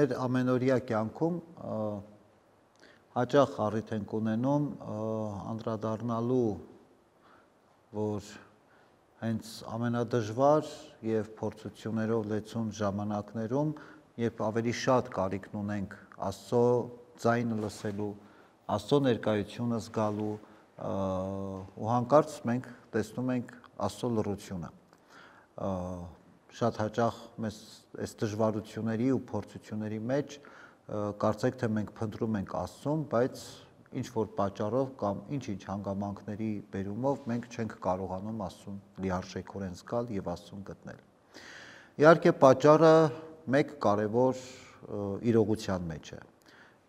մեր ամենօրյա կյանքում հաճախ առիթ ենք ունենում անդրադառնալու, որ հենց ամենադժվար եւ փորձություններով լեցուն ժամանակներում, երբ ավելի շատ կարիքն ունենք Աստծո ձայնը լսելու, Աստծո ներկայությունը զգալու, ու հանկարծ մենք տեսնում ենք Աստծո լռությունը։ Շատ հաճախ մեզ այս դժվարությունների ու փորձությունների մեջ կարծեք թե մենք փնտրում ենք Աստծուն, բայց ինչ որ պատճառով կամ ինչ-ինչ հանգամանքների բերումով մենք չենք կարողանում Աստծուն լիարժեքորեն զգալ եւ Աստծուն գտնել։ Իհարկե պատճառը մեկ կարևոր իրողության մեջ է։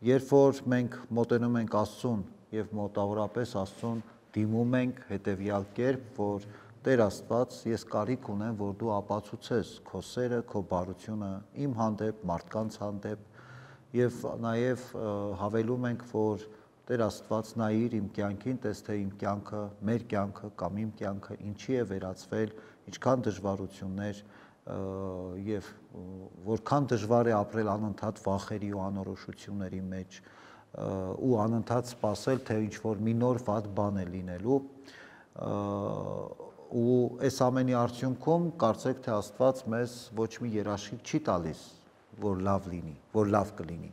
Երբ որ մենք մոտենում ենք Աստծուն եւ մոտավորապես Աստծուն դիմում ենք հետեւյալ կերպ, որ Տեր Աստված, ես կարիք ունեմ, որ դու ապացուցես քո սերը, քո բարությունը իմ հանդեպ, մարդկանց հանդեպ, եւ նաեւ հավելում ենք, որ Տեր Աստված նայիր իմ կյանքին, տես թե իմ կյանքը, մեր կյանքը կամ իմ կյանքը ինչի է վերածվել, ինչքան դժվարություններ եւ որքան դժվար է ապրել անընդհատ վախերի ու անորոշությունների մեջ ու անընդհատ սպասել, թե ինչ որ մի նոր վատ բան է լինելու, ու այս ամենի արդյունքում կարծեք թե Աստված մեզ ոչ մի երաշխիք չի տալիս, որ լավ լինի, որ լավ կլինի,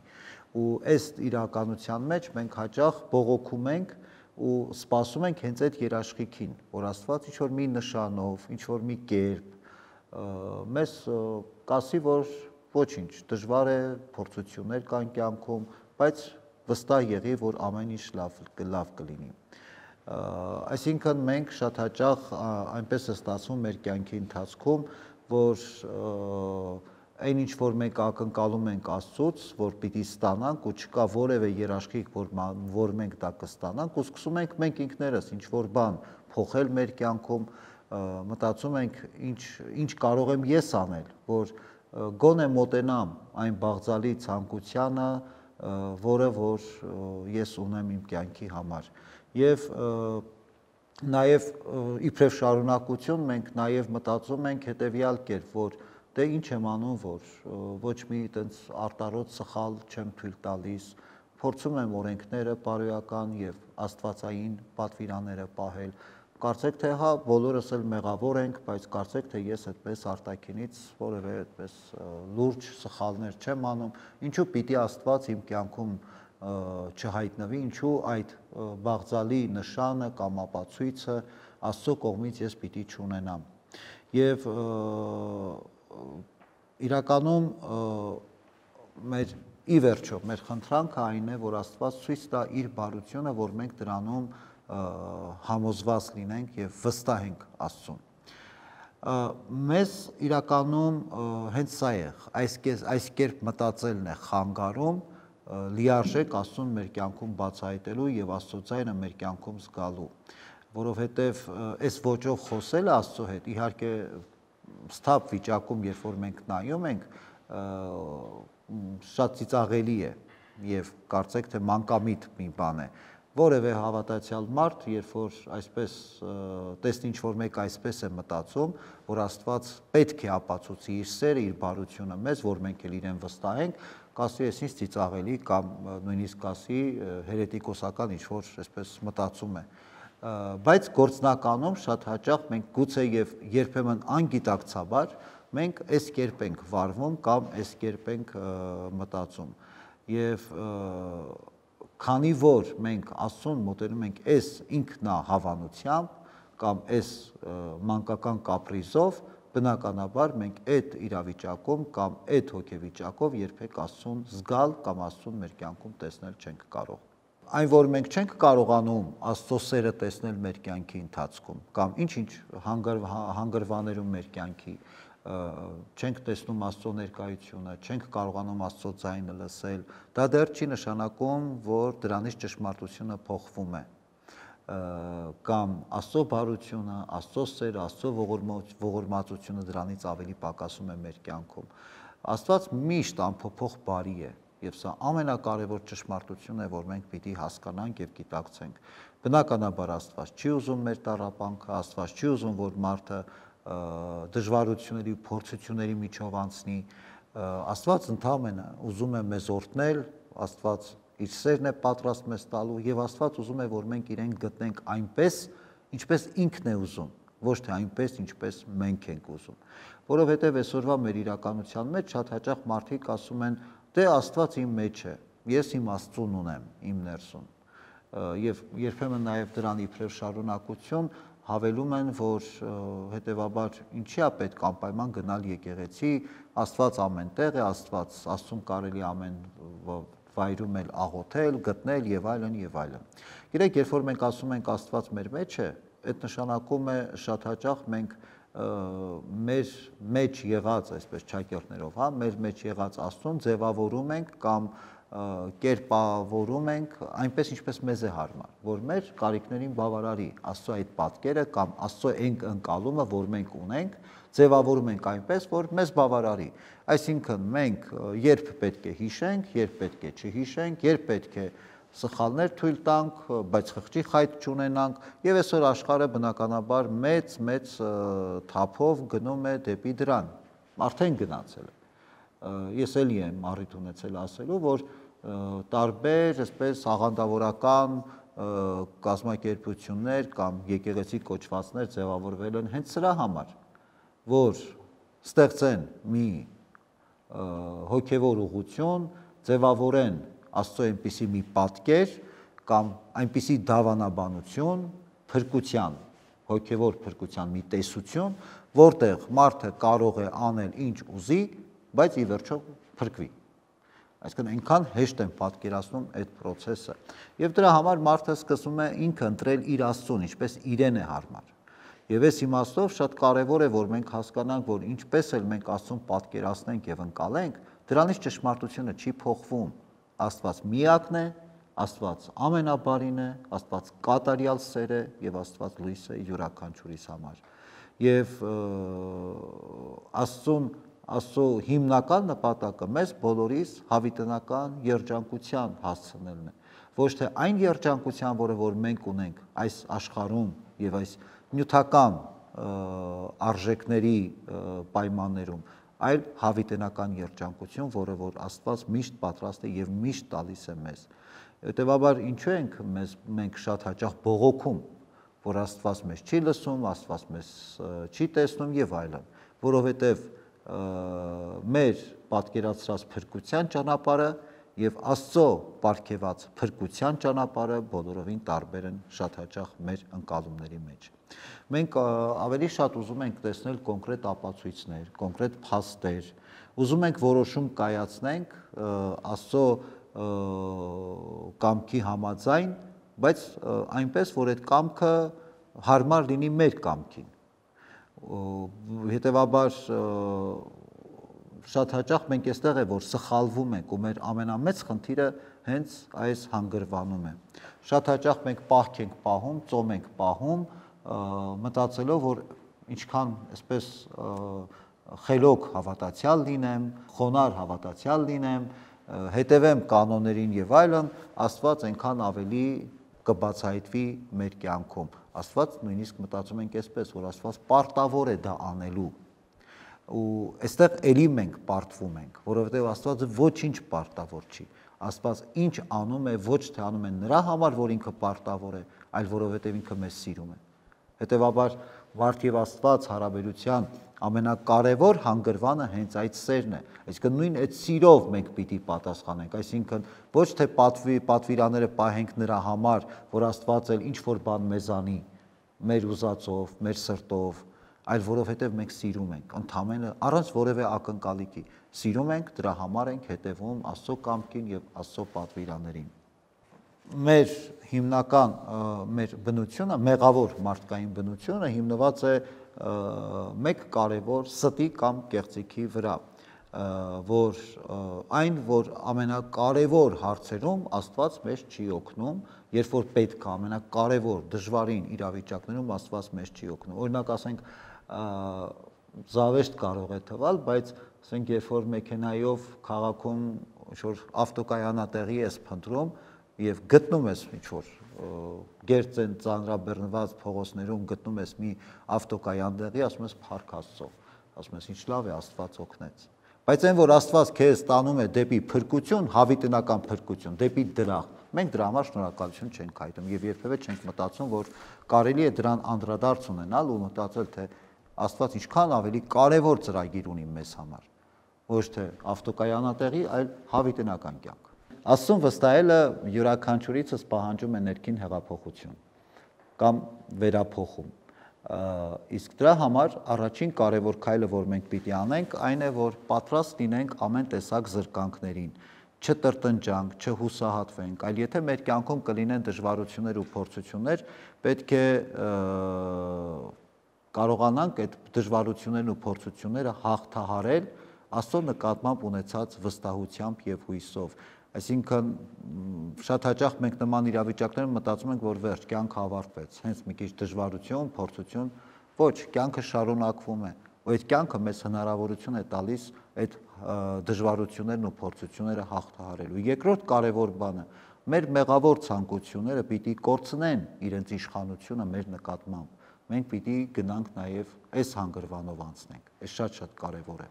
ու այս իրականության մեջ մենք հաճախ բողոքում ենք ու սպասում ենք հենց այդ երաշխիքին, որ Աստված ինչ որ մի նշանով, ինչ որ մի կերպ մեզ կասի, որ ոչինչ, դժվար է, փորձություններ կան կյանքում, բայց վստահ եղի, որ ամեն ինչ լավ կլինի։ Այսինքն մենք շատ հաճախ այնպես է ստացվում մեր կյանքի ընթացքում, որ այն ինչ որ մենք ակնկալում ենք Աստծուց, որ պիտի ստանանք ու չկա որևէ երաշխիք, որ մենք դա կստանանք, ու սկսում ենք մենք ինքներս ինչ որ բան փոխել մեր կյանքում, մտածում ենք ինչ կարող եմ ես անել, որ գոնե մոտենամ այն բաղձալի ցանկությանը, որը որ ես ունեմ իմ կյանքի համար։ Եվ նաև իբրև շարունակություն մենք նաև մտածում ենք հետևյալ կերպ, որ դե ինչ եմ անում, որ ոչ մի այդպես արտարոց սխալ չեմ թույլ տալիս, փորձում եմ օրենքները բարոյական եւ աստվածային պատվիրանները պահել։ Կարծեք թե հա բոլորս էլ մեղավոր ենք, բայց կարծեք թե ես այդպես արտաքինից որևէ այդպես լուրջ սխալներ չեմ անում, ինչու պիտի Աստված իմ կյանքում չհայտնվի, ինչու այդ բաղձալի նշանը կամ ապացույցը Աստծո կողմից ես պիտի չունենամ։ Եվ իրականում մեր ի վերջո մեր խնդրանքը այն է, որ Աստված ցույց տա իր բարությունը, որ մենք դրանում համոզված լինենք եւ վստահ ենք Աստծուն։ Մեզ իրականում հենց սա է, այս կերպ մտածելն է խանգարում լիարժեք Աստծուն մեր կյանքում բացահայտելու եւ Աստծո ձայնը մեր կյանքում զգալու, որովհետեւ այս ոճով խոսելը Աստծո հետ իհարկե սթափ վիճակում, երբ որ մենք նայում ենք, շատ ծիծաղելի է եւ կարծեք թե մանկամիտ մի բան է։ Որևէ հավատացյալ մարդ, երբ որ այսպես տեսնի ինչ որ մեկ այսպես է մտածում, որ Աստված պետք է ապացուցի իր սերը, իր բարությունը մեզ, որ մենք էլ իրեն վստահենք, կասի ես ինչ ծիծաղելի կամ նույնիսկ կասի հերետիկոսական ինչ որ այսպես մտածում է։ Բայց գործնականում շատ հաճախ մենք գուցե եւ երբեմն անգիտակցաբար մենք այս կերպ ենք վարվում կամ այս կերպ ենք մտածում։ Եվ քանի որ մենք Աստծուն մոտենում ենք այս ինքնահավանությամբ կամ այս մանկական կապրիզով, բնականաբար մենք այդ իրավիճակում կամ այդ հոգեվիճակով երբեք Աստծուն զգալ կամ Աստծուն մեր կյանքում տեսնել չենք կարող։ Այն որ մենք չենք կարողանում Աստծո սերը տեսնել մեր կյանքի ընթացքում կամ ինչ-ինչ հանգրվաներում մեր կյանքի չենք տեսնում Աստծո ներկայությունը, չենք կարողանում Աստծո ձայնը լսել, դա դեռ չի նշանակում, որ դրանից ճշմարտությունը փոխվում է, կամ Աստծո բարությունը, Աստծո սերը, Աստծո ողորմածությունը դրանից ավելի պակասում է մեր կյանքում։ Աստված միշտ անփոփոխ բարի է, եւ սա ամենակարևոր ճշմարտությունն է, որ մենք պիտի հասկանանք եւ գիտակցենք։ Բնականաբար Աստված չի ուզում մեր տառապանքը, Աստված չի ուզում, որ մարդը դժվարությունների ու փորձությունների միջով անցնի, Աստված ընդհանրապես ուզում է մեզ օրհնել, Աստված իր սերն է պատրաստ մեզ տալու եւ Աստված ուզում է, որ մենք իրեն գտնենք այնպես, ինչպես ինքն է ուզում, ոչ թե այնպես, ինչպես մենք ենք ուզում։ Որովհետեւ այսօրվա մեր իրականության մեջ շատ հաճախ մարդիկ ասում են, դե Աստված իմ մեջ է, ես իմ Աստծուն ունեմ իմ ներսում։ Եվ երբեմն նաեւ դրան իբրև շարունակություն հավելում են, որ հետեւաբար ինչի է պետք անպայման գնալ եկեղեցի, Աստված ամենտեղ է, Աստծուն կարելի ամեն վայրում էլ աղոթել, գտնել եւ այլն եւ այլն։ Գիտեք, երբ որ մենք ասում ենք Աստված մեր մեջ է, այդ նշանակում է շատ հաճախ մենք մեր մեջ եղած, այսպես ճակերտներով, հա, մեր մեջ եղած Աստծուն ձևավորում ենք կամ կերպավորում ենք այնպես ինչպես մեզ է հարմար, որ մեր կարիքներին բավարարի Աստծո այդ պատկերը կամ Աստծո այն ընկալումը, որ մենք ունենք, ձևավորում ենք այնպես, որ մեզ բավարարի։ Այսինքն մենք երբ պետք է հիշենք, երբ պետք է չհիշենք, երբ պետք է սխալներ թույլ տանք, բայց խղճի խայտ չունենանք, եւ այսօր աշխարհը բնականաբար մեծ թափով գնում է դեպի դրան։ Արդեն գնացել է։ Ես էլի եմ առիթ ունեցել ասելու, որ տարբեր, այսպես աղանդավորական կազմակերպություններ կամ եկեղեցի կոչվածներ ձևավորվել են հենց սրա համար, որ ստեղծեն մի հոգևոր ուղղություն, ձևավորեն Աստծո այնպիսի մի պատկեր կամ այնպիսի դավանաբանություն, փրկության, հոգևոր փրկության մի տեսություն, որտեղ մարդը կարող է անել ինչ ուզի, բայց ի վերջո փրկվի։ Այսինքն այնքան հեշտ են պատկերացնում այդ process-ը։ Եվ դրա համար մարդը սկսում է ինքը ընտրել իր Աստծուն, ինչպես իրեն է հարմար։ Եվ այս իմաստով շատ կարևոր է, որ մենք հասկանանք, որ ինչպես էլ մենք Աստծուն պատկերացնենք եւ ընկալենք, դրանից ճշմարտությունը չի փոխվում։ Աստված միակն է, Աստված ամենաբարին է, Աստված կատարյալ սեր է եւ Աստված լույս է յուրաքանչյուրիս համար։ Եվ Աստծո հիմնական նպատակը մեզ բոլորիս հավիտենական երջանկության հասցնելն է, ոչ թե այն երջանկության, որը որ մենք ունենք այս աշխարհում եւ այս նյութական արժեքների պայմաններում, այլ հավիտենական երջանկություն, որը որ Աստված միշտ պատրաստ է եւ միշտ տալիս է մեզ։ Հետևաբար ինչու ենք մենք շատ հաճախ բողոքում, որ Աստված մեզ չի լսում, Աստված մեզ չի տեսնում եւ այլն, որովհետեւ մեր պատկերացրած փրկության ճանապարհը եւ Աստծո ապարգևած փրկության ճանապարհը բոլորովին տարբեր են շատ հաճախ մեր ընկալումների մեջ։ Մենք ավելի շատ ուզում ենք տեսնել կոնկրետ ապացույցներ, կոնկրետ փաստեր, ուզում ենք որոշում կայացնենք Աստծո կամքի համաձայն, բայց այնպես, որ այդ կամքը հարմար լինի մեր կամքին։ Հետևաբար շատ հաճախ մենք այստեղ է, որ սխալվում ենք ու մեր ամենամեծ խնդիրը հենց այս հանգրվանում է։ Շատ հաճախ մենք պահք ենք պահում, ծոմ ենք պահում, մտածելով, որ ինչքան այսպես խելոք հավատացյալ լինեմ, խոնարհ հավատացյալ լինեմ, հետևեմ կանոններին եւ այլն, Աստված այնքան ավելի կբացահայտվի մեր կյանքում։ Աստված նույնիսկ մտածում ենք այսպես, որ Աստված պարտավոր է դա անելու։ Ու այստեղ էլի մենք պարտվում ենք, որովհետեւ Աստվածը ոչինչ պարտավոր չի։ Աստված ինչ անում է, ոչ թե անում է նրա համար, որ ինքը պարտավոր է, այլ որովհետեւ ինքը մեզ սիրում է։ Հետևաբար Մարդ եւ Աստված հարաբերության ամենակարևոր հանգրվանը հենց այդ սերն է։ Այսինքն նույն այդ սիրով մենք պիտի պատասխանենք, այսինքն ոչ թե պատվիրանները պահենք նրա համար, որ Աստված էլ ինչ որ բան մեզ անի, մեր ուզածով, մեր սրտով, այլ որովհետեւ մենք սիրում ենք, ընդհանրապես առանց որևէ ակնկալիքի սիրում ենք, դրա համար ենք հետևում Աստծո կամքին եւ Աստծո պատվիրաններին։ Մեր հիմնական մեր բնությունը, մեղավոր մարդկային բնությունը հիմնված է մեկ կարևոր ստի կամ կեղծիքի վրա, որ այն, որ ամենակարևոր հարցերում Աստված մեզ չի օգնում, երբ որ պետք է ամենակարևոր դժվարին իրավիճակներում Աստված մեզ չի օգնում։ Օրինակ ասենք զավեշտ կարող է թվալ, բայց ասենք երբ որ մեքենայով քաղաքում ինչ-որ ավտոկայանատեղի ես փնտրում եւ գտնում ես ինչ-որ գերծ են ծանրաբեռնված փողոցներում գտնում ես մի ավտոկայանտեղի, ասում ես փառք Աստծո, ասում ես ինչ լավ է Աստված օգնեց։ Բայց այն որ Աստված քեզ տանում է դեպի փրկություն, հավիտենական փրկություն, դեպի դրախտ, մենք դրա համար շնորհակալություն չենք հայտնում եւ երբեւե չենք մտածում, որ կարելի է դրան անդրադարձ ունենալ ու մտածել, թե Աստված ինչքան ավելի կարևոր ծրագիր ունի մեզ համար, ոչ թե ավտոկայանատեղի, այլ հավիտենական կյանք։ Աստծուն վստահելը յուրաքանչյուրիցս պահանջում է ներքին հեղափոխություն կամ վերափոխում։ Իսկ դրա համար առաջին կարևոր քայլը, որ մենք պիտի անենք, այն է, որ պատրաստ լինենք ամեն տեսակ զրկանքներին, չտրտնջանք, չհուսահատվենք, այլ եթե մեր կյանքում կլինեն դժվարություններ ու փորձություններ, պետք է կարողանանք այդ դժվարություններն ու փորձությունները հաղթահարել Աստծո նկատմամբ ունեցած վստահությամբ եւ հույսով։ Այսինքն շատ հաճախ մենք նման իրավիճակներում մտածում ենք, որ վերջ, կյանքը ավարտվեց, հենց մի քիչ դժվարություն, փորձություն, ոչ, կյանքը շարունակվում է, ու այդ կյանքը մեզ հնարավորություն է տալիս այդ դժվարություններն ու փորձությունները հաղթահարելու։ Երկրորդ կարևոր բանը, մեր մեղավոր ցանկությունները պիտի կորցնեն իրենց իշխանությունը մեր նկատմամբ։ Մենք պիտի գնանք նաև այս հանգրվանով անցնենք, այս շատ կարևոր է։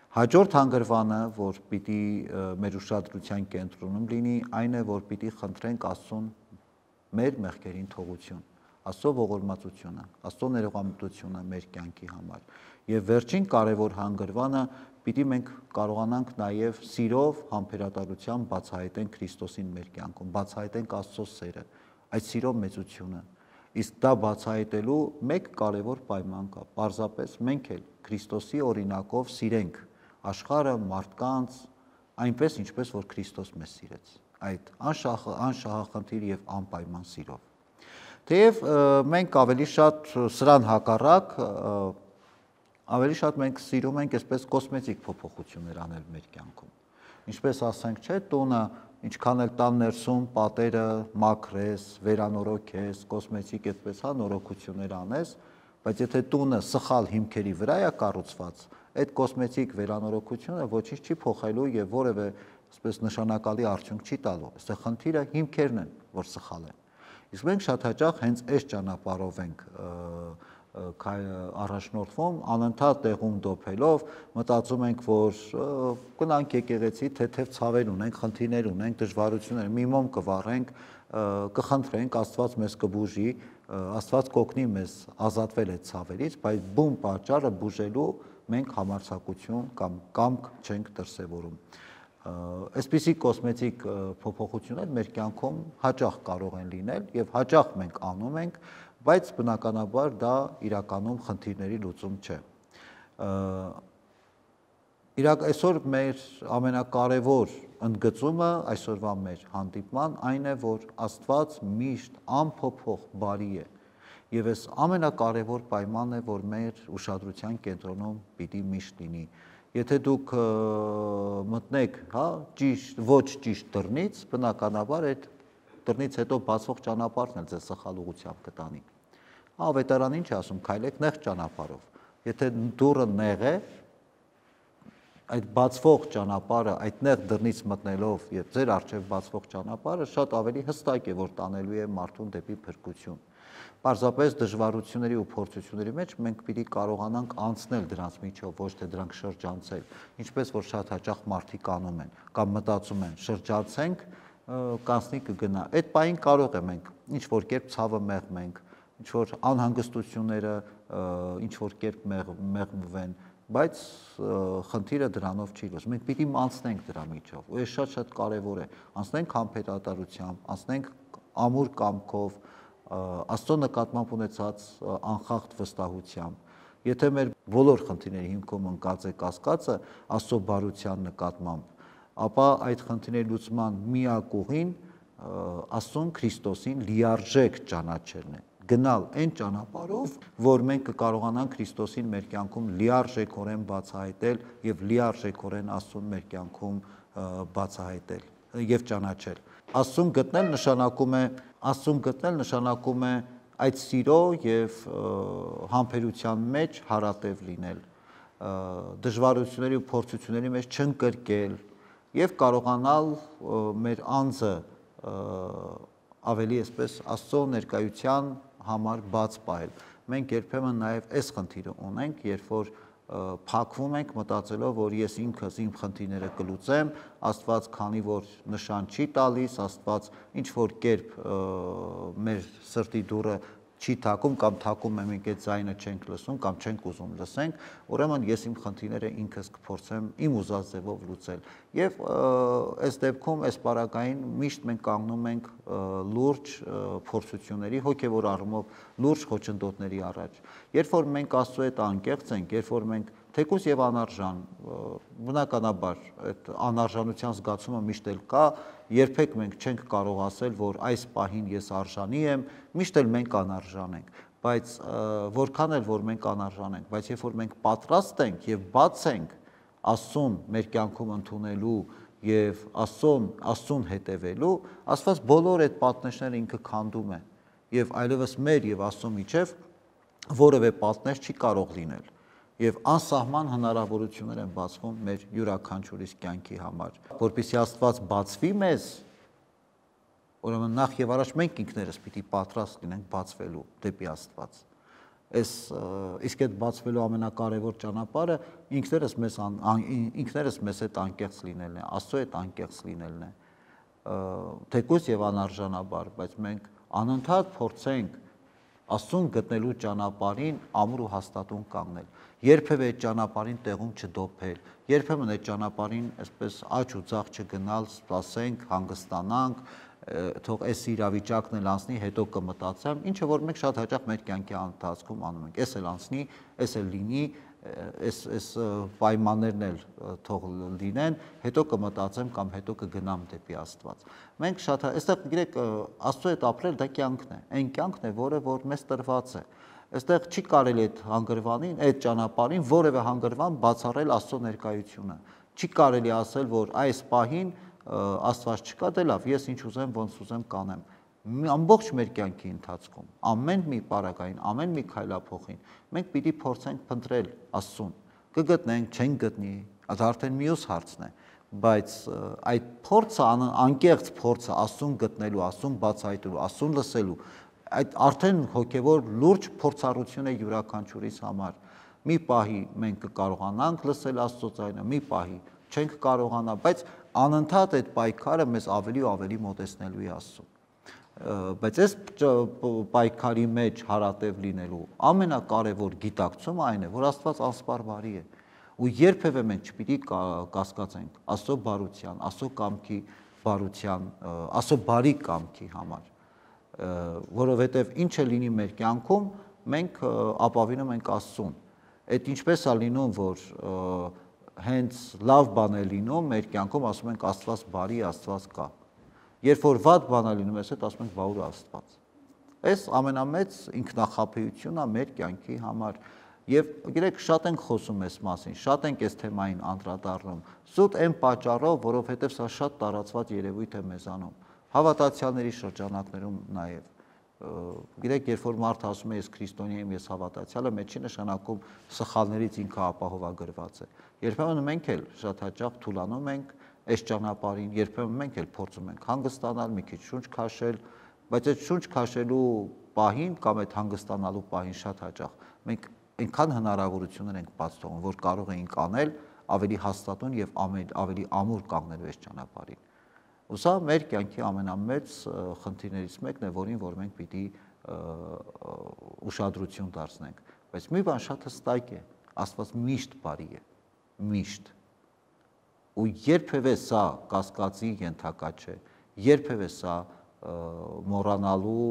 Հաջորդ հանգրվանը, որ պիտի մեր ուշադրության կենտրոնում լինի, այն է, որ պիտի խնդրենք Աստծուն մեր մեղքերին թողություն, Աստծո ողորմածությունը, Աստծո ներողամտությունը մեր կյանքի համար։ Եվ վերջին կարևոր հանգրվանը պիտի մենք կարողանանք նաև սիրով, համբերատարությամբ բացահայտենք Քրիստոսին մեր կյանքում, բացահայտենք Աստծո սերը, այդ սիրո մեծությունը։ Իսկ դա բացահայտելու մեկ կարևոր պայման կա, պարզապես մենք էլ Քրիստոսի օրինակով սիրենք աշխարհը, մարդկանց, այնպես ինչպես որ Քրիստոս մեզ սիրեց, այդ անշահախնդիր եւ անպայման սիրով։ Թեև մենք ավելի շատ սրան հակառակ, ավելի շատ մենք սիրում ենք այսպես կոսմետիկ փոփոխություններ անել մեր կյանքում։ Ինչպես ասենք, չէ, տունը ինչքան էլ տան ներսում պատերը մաքրես, վերանորոգես, կոսմետիկ այդպես հա նորոգություններ անես, բայց եթե տունը սխալ հիմքերի վրա է կառուցված, այդ կոսմետիկ վերանորոգությունը ոչինչ չի փոխելու եւ որևէ այսպես նշանակալի արդյունք չի տալու։ Այստեղ խնդիրը հիմքերն են, որ սխալ են։ Իսկ մենք շատ հաճախ հենց այս ճանապարհով ենք առաջնորդվում, անընդհատ տեղում դոփելով, մտածում ենք, որ գնանք եկեղեցի, թեթև ցավեր ունենք, խնդիրներ ունենք, դժվարություններ, մի մոմ կվառենք, կխնդրենք, Աստված մեզ կբուժի, Աստված կօգնի մեզ ազատվել այդ ցավերից, բայց բուն պատճառը բուժելու մենք համարձակություն կամ կամք չենք դրսևորում։ Այսպիսի կոսմետիկ փոփոխություններ մեր կյանքում հաճախ կարող են լինել եւ հաճախ մենք անում ենք, բայց բնականաբար դա իրականում խնդիրների լուծում չէ։ Այսօր մեր ամենակարևոր ընդգծումը այսօրվա մեր հանդիպման այն է, որ Աստված միշտ անփոփոխ բարի է եւ այս ամենակարևոր պայմանն է, որ մեր ուշադրության կենտրոնում պիտի միշտ լինի։ Եթե դուք մտնեք, հա, ոչ ճիշտ դռնից, բնականաբար այդ դռնից հետո բացվող ճանապարհն էլ ձեզ սխալ ուղղությամբ կտանի։ Ավետարանը ինչ ասում, քայլեք նեղ ճանապարհով։ Եթե դուռը նեղ է, այդ բացվող ճանապարհը, այդ նեղ դռնից մտնելով եւ ձեր առջեւ բացվող ճանապարհը շատ ավելի հստակ է, որ տանելու է մարդուն դեպի փրկություն։ Պարզապես դժվարությունների ու փորձությունների մեջ մենք պիտի կարողանանք անցնել դրանց միջով, ոչ թե դրանք շրջանցել, ինչպես որ շատ հաճախ մարդիկ անում են, կամ մտածում են, շրջանցենք, կանցնի կգնա։ Այդ պահին կարող է մենք ինչ որ կերպ ցավը մեղմենք, ինչ որ անհանգստությունները ինչ որ կերպ մեղմվեն, բայց խնդիրը դրանով չի լուծվում։ Մենք պիտի անցնենք դրա միջով, ու այս շատ կարևոր է։ Անցնենք համբերատարությամբ, անցնենք ամուր կամքով, Աստծո նկատմամբ ունեցած անխախտ վստահությամբ։ Եթե մեր բոլոր խնդիրների հիմքում ընկած է կասկածը Աստծո բարության նկատմամբ, ապա այդ խնդիրների լուծման միակ ուղին Աստծուն Քրիստոսին լիարժեք ճանաչելն է։ Գնալ այն ճանապարհով, որ մենք կկարողանանք Քրիստոսին մեր կյանքում լիարժեքորեն բացահայտել եւ լիարժեքորեն Աստծուն մեր կյանքում բացահայտել եւ ճանաչել։ Աստծուն գտնել նշանակում է այդ սիրո եւ համբերության մեջ հարատև լինել, դժվարությունների ու փորձությունների մեջ չընկրկել եւ կարողանալ մեր անձը ավելի այսպես Աստծո ներկայության համար բաց պահել։ Մենք երբեմն նաև այս խնդիրը ունենք, երբ որ փակվում ենք մտածելով, որ ես ինքս իմ խնդիրները կլուծեմ, Աստված քանի որ նշան չի տալիս, Աստված ինչ որ կերպ մեր սրտի դուռը չի թակում կամ թակում է մենք այդ ձայնը չենք լսում կամ չենք ուզում լսենք, ուրեմն ես իմ խնդիրները ինքս կփորձեմ իմ ուզած ձևով լուծել։ Եվ այս դեպքում այս պարագային միշտ մենք կանգնում ենք լուրջ փորձությունների, հոգևոր առումով լուրջ խոչընդոտների առաջ։ Երբ որ մենք Աստծո հետ անկեղծ ենք, երբ որ մենք թեկուզ եւ անարժան, բնականաբար այդ անարժանության զգացումը միշտ էլ կա, երբեք մենք չենք կարող ասել, որ այս պահին ես արժանի եմ, միշտ էլ մենք անարժան ենք, բայց որքան էլ որ մենք անարժան ենք, բայց երբ որ մենք պատրաստ ենք եւ բաց ենք Աստծուն մեր կյանքում ընդունելու եւ Աստծուն հետևելու, Աստված բոլոր այդ պատնեշները ինքը քանդում է եւ այլևս մեր եւ Աստծո միջև որևէ պատնեշ չի կարող լինել եւ անսահման հնարավորություններ են բացվում մեր յուրաքանչյուրիս կյանքի համար, որպեսզի Աստված բացվի մեզ, ուրեմն նախ եւ առաջ մենք ինքներս պիտի պատրաստ լինենք բացվելու դեպի Աստված։ Իսկ այդ բացվելու ամենակարևոր ճանապարհը ինքներս մեզ հետ անկեղծ լինելն է, Աստծո հետ անկեղծ լինելն է, թեկուզ եւ անարժանաբար, բայց մենք անընդհատ փորձենք Աստծուն գտնելու ճանապարհին ամուր ու հաստատուն կանգնել, երբևէ այդ ճանապարհին տեղում չդոփել, երբեմն այդ ճանապարհին այսպես աճ ու ձախ չգնալ, սպասենք, հանգստանանք, թող այս իրավիճակն էլ անցնի, հետո կմտածեմ, ինչը որ մենք շատ հաճախ մեր կյանքի ընթացքում անում ենք, էս էլ անցնի, էս էլ լինի, այս պայմաններն էլ թող լինեն, հետո կմտածեմ կամ հետո կգնամ դեպի Աստված։ Մենք շատ այստեղ գիտեք Աստծո հետ ապրել դա կյանքն է, այն կյանքն է, որը որ մեզ տրված է։ Այստեղ չի կարելի այդ հանգրվանին, այդ ճանապարհին որևէ հանգրվան բացառել Աստծո ներկայությունը։ Չի կարելի ասել, որ այս պահին Աստված չկա, դե լավ, ես ինչ ուզեմ, ոնց ուզեմ կանեմ։ Ամբողջ մեր կյանքի ընթացքում, ամեն մի պարագային, ամեն մի քայլափոխին մենք պիտի փորձենք փնտրել Աստծուն։ Կգտնենք, չենք գտնի, դա արդեն մյուս հարցն է, բայց այդ փորձը, անկեղծ փորձը Աստծուն գտնելու, Աստծուն բացահայտելու, Աստծուն լսելու, այդ արդեն հոգևոր լուրջ փորձառություն է յուրաքանչյուրիս համար։ Մի պահի մենք կկարողանանք լսել Աստծո ձայնը, մի պահի չենք կարողանա, բայց անընդհատ այդ պայքարը մեզ ավելի ու ավելի մոտեցնելու է Աստծուն։ Բայց այս պայքարի մեջ հարատև լինելու ամենակարևոր գիտակցումը այն է, որ Աստված անսպառ բարի է ու երբևէ մենք չպիտի կասկածենք Աստծո բարության, Աստծո կամքի բարության, Աստծո բարի կամքի համար, որովհետև ինչը լինի մեր կյանքում, մենք ապավինում ենք Աստծուն։ Այդ ինչպես է լինում, որ հենց լավ բան է լինում մեր կյանքում, ասում ենք Աստված բարի, Աստված կա։ Երբ որ վատ բան է լինում, ես հետ ասում ենք բա ուր է Աստված։ Այս ամենամեծ ինքնախաբեությունն է մեր կյանքի համար։ Եվ գիտեք, շատ ենք խոսում այս մասին, շատ ենք այս թեմային անդրադառնում։ Զուտ այն պատճառով, որովհետև սա շատ տարածված երևույթ է մեզանում։ Հավատացյալների շրջանակներում նաև։ Գիտեք, երբ որ մարդը ասում է ես քրիստոնյա եմ, ես հավատացյալ եմ, այդ չի նշանակում սխալներից ինքը ապահովագրված է։ Երբեմն մենք էլ շատ հաճախ թուլանում ենք այս ճանապարհին, երբեմն մենք էլ փորձում ենք հանգստանալ, մի քիչ շունչ քաշել, բայց այդ շունչ քաշելու պահին կամ այդ հանգստանալու պահին շատ հաճախ մենք այնքան հնարավորություններ ենք բաց թողնում, որ կարող էինք անել ավելի հաստատուն եւ ավելի ամուր կանգնելու այս ճանապարհին։ Ու սա մեր կյանքի ամենամեծ խնդիրներից մեկն է, որին որ մենք պիտի ուշադրություն դարձնենք։ Բայց մի բան շատ հստակ է, Աստված միշտ բարի է, միշտ։ Ու երբևէ սա կասկածի ենթակա չէ, երբևէ սա մոռանալու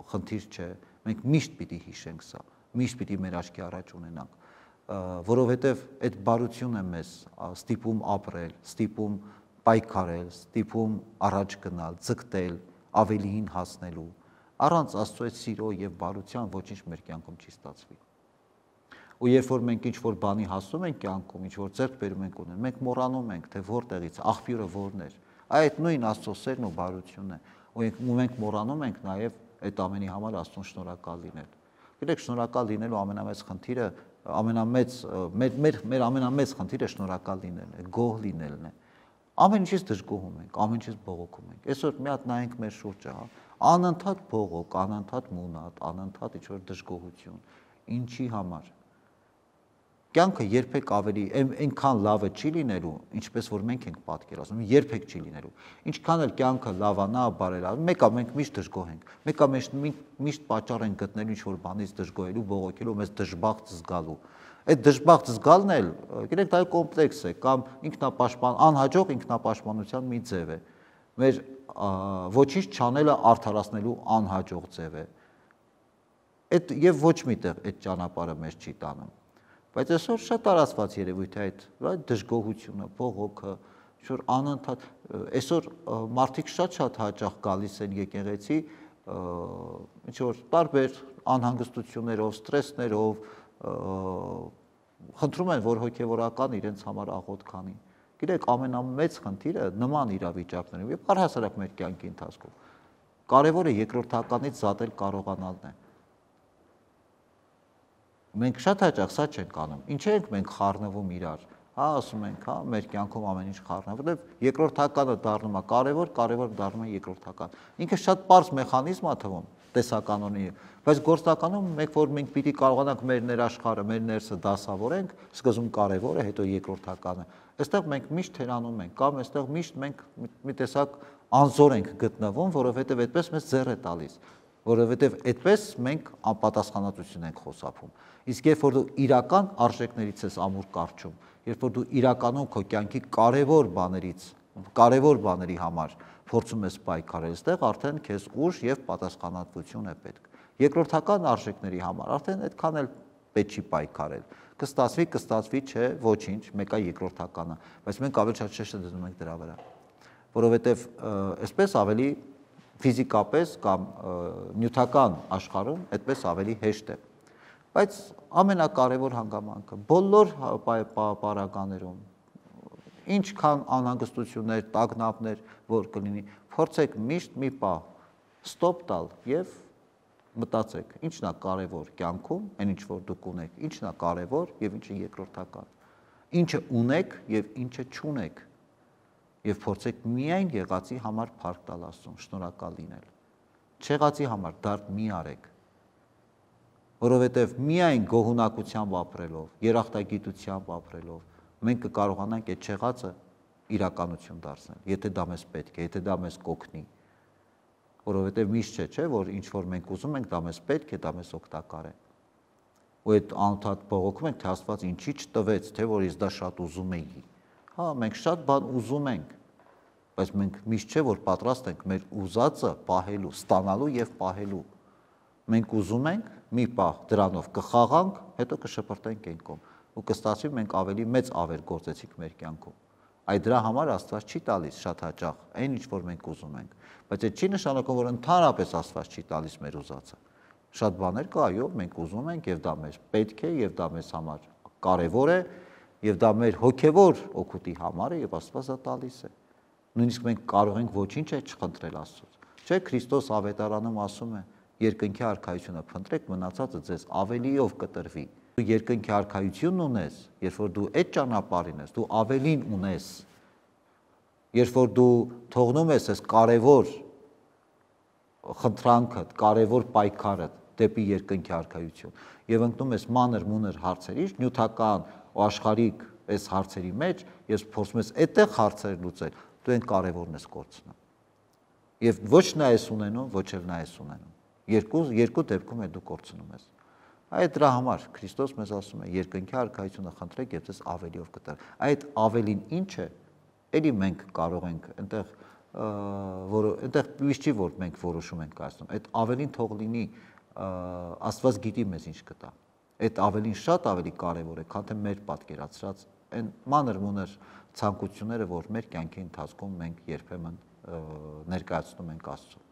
խնդիր չէ, մենք միշտ պիտի հիշենք սա, միշտ պիտի մեր աչքի առաջ ունենանք, որովհետև այդ բարությունը մեզ ստիպում ապրել, ստիպում պայքարել, ստիպում առաջ գնալ, ձգտել, ավելիին հասնելու, առանց Աստծո այդ սիրո եւ բարության ոչինչ մեր կյանքում չի ստացվի։ Ու երբ որ մենք ինչ-որ բանի հասնում ենք կյանքում, ինչ-որ ձեռքբերում ենք ունեն, մենք մոռանում ենք, թե որտեղից, աղբյուրը որն էր։ Այդ նույն Աստծո սերն ու բարությունն է, ու մենք մոռանում ենք նաև այդ ամենի համար Աստծուն շնորհակալ լինել։ Գիտեք, շնորհակալ լինելու ամենամեծ խնդիրը, մեր ամենամեծ խնդիրը շնորհակալ լինելն է, գոհ լինելն է։ Ամեն ինչից դժգոհում ենք, ամեն ինչից բողոքում ենք։ Այսօր մի հատ նայենք մեր շուրջը, անընդհատ բողոք, անընդհատ մունատ, անընդհատ ինչ-որ դժգոհություն։ Ինչի համար։ Կյանքը երբեք ավելի այնքան լավը չի լինելու, ինչպես որ մենք ենք պատկերացնում, երբեք չի լինելու։ Ինչքան էլ կյանքը լավանա, բարելավի, մեկը մենք միշտ դժգոհ ենք։ Մեկը միշտ պատճառ ենք գտնելու ինչ-որ բանից դժգոհելու, բողոքելու, մեզ դժբախտ զգալու։ Այդ դժբախտ զգալն էլ, գիտեք, դա կոմպլեքս է կամ անհաջող ինքնապաշտպանության մի ձև է։ Մեր ոչինչ չանելը արդարացնելու անհաջող ձև է։ Այդ եւ ոչ միտեղ այդ ճանապարհը մեզ չի տանում։ Բայց այսօր շատ տարածված երևույթ է այդ դժգոհությունը, բողոքը, ինչ-որ անընդհատ այսօր մարդիկ շատ հաճախ գալիս են եկեղեցի ինչ-որ տարբեր անհանգստություններով, ստրեսներով, խնդրում են, որ հոգևորական իրենց համար աղոթ քանի։ Գիտեք, ամենամեծ խնդիրը նման իրավիճակներում եւ առհասարակ մեր կյանքի ընթացքում կարևորը երկրորդականից զատել կարողանալն է։ Մենք շատ հաճախ սա չենք անում։ Ինչ ենք մենք խառնվում իրար։ Ասում ենք, մեր կյանքում ամեն ինչ խառնվում, որտեղ երկրորդականը դառնում է կարևոր դառնում է երկրորդական։ Ինքը շատ པարզ մեխանիզմ է թվում, տեսականոնի, բայց գործնականում մենք պիտի կարողանանք մեր ներաշխարհը, մեր ներսը դասավորենք, սկզբում կարևորը, հետո երկրորդականը։ Այստեղ մենք միշտ թերանում ենք, կամ այստեղ միշտ մենք մի տեսակ անզոր ենք գտնվում, որովհետև այդպես մեզ ձեռ է տալիս, որովհետև այդպես մենք անպատասխանատվություն ենք խոսափում։ Իսկ երբ որ դու իրական արժեքներից ես ամուր կառչում, երբ որ դու իրականում քո կյանքի կարևոր բաների համար փորձում ես պայքարել, այստեղ արդեն քեզ ուժ եւ պատասխանատվություն է պետք։ Երկրորդական արժեքների համար արդեն այդքան էլ պետք չի պայքարել։ Կստացվի, չէ, ոչինչ, մեկը երկրորդականը, բայց մենք ավելի շատ շեշտը դնում ենք դրա վրա, որովհետեւ այսպես ավելի ֆիզիկապես կամ նյութական աշխարհում այդպես ավելի հեշտ է։ Բայց ամենակարևոր հանգամանքը բոլոր պարագաներում ինչքան անհանգստություններ, տագնապներ, որ կլինի, փորձեք միշտ մի պահ ստոպ տալ եւ մտածեք, ինչն է կարևոր կյանքում, այն ինչ որ դուք ունեք, ինչն է կարևոր եւ ինչը երկրորդական։ Ինչը ունեք եւ ինչը չունեք։ Եվ փորձեք միայն եղածի համար փառք տալ Աստծուն, շնորհակալ լինել։ Չեղածի համար դարդ մի արեք, որովհետև միայն գոհունակությամբ ապրելով, երախտագիտությամբ ապրելով, մենք կկարողանանք այդ չեղածը իրականություն դարձնել, եթե դա մեզ պետք է, եթե դա մեզ կօգնի, որովհետև միշտ չէ, որ ինչ որ մենք ուզում ենք, դա մեզ պետք է, դա մեզ օգտակար է։ Ու այդ անընդհատ բողոքում ենք, թե Աստված ինչի չտվեց, թե որ ես դա շատ ուզում էի։ Մենք շատ բան ուզում ենք, բայց մենք միշտ չէ, որ պատրաստ ենք մեր ուզածը պահելու, ստանալու եւ պահելու։ Մենք ուզում ենք մի պահ դրանով կխաղանք, հետո կշպրտենք այն կողմ ու կստացվի մենք ավելի մեծ ավեր գործեցինք մեր կյանքում։ Այդ դրա համար Աստված չի տալիս շատ հաճախ այն ինչ որ մենք ուզում ենք, բայց այդ չի նշանակում, որ ընդհանրապես Աստված չի տալիս մեր ուզածը։ Շատ բաներ կա, այո, մենք ուզում ենք եւ դա մեզ պետք է եւ դա մեզ համար կարեւոր է եւ դա մեր հոգեվոր օգուտի համար է եւ Աստված դա տալիս է։ Նույնիսկ մենք կարող ենք ոչինչ չխնդրել Աստծուց։ Չէ, Քրիստոս ավետարանում ասում է. երկնքի արքայությունը փնտրեք, մնացածը ձեզ ավելիով կտրվի։ Դու երկնքի արքայությունն ունես, երբ որ դու այդ ճանապարհին ես, դու ավելին ունես։ Երբ որ դու թողնում ես այս կարևոր խնդրանքդ, կարևոր պայքարդ դեպի երկնքի արքայություն եւ ընկնում ես մանր-մունր հարցերի, նյութական ու աշխարհիկ այս հարցերի մեջ, ես փորձում ես այդտեղ հարցեր լուծել, դու այն կարևորն ես կորցնում։ Եվ ոչ նա ես ունենում, ոչ էլ նա ես ունենում։ Երկու դեպքում է դու կորցնում ես։ Այդ դրա համար Քրիստոս մեզ ասում է երկնքի արքայությունը խնդրեք եւ ձեզ ավելիով կտար։ Այդ ավելին ինչ է, ելի մենք կարող ենք այնտեղ այնտեղ միշտ չի որ մենք որոշում ենք կայացնում։ Այդ ավելին թող լինի Աստված գիտի մեզ ինչ կտա։ Այդ ավելին շատ ավելի կարևոր է, քան թե մեր պատկերացրած այն մանր-մունր ցանկությունները, որ մեր կյանքի ընթացքում մենք երբեմն ներկայացնում ենք Աստծուն։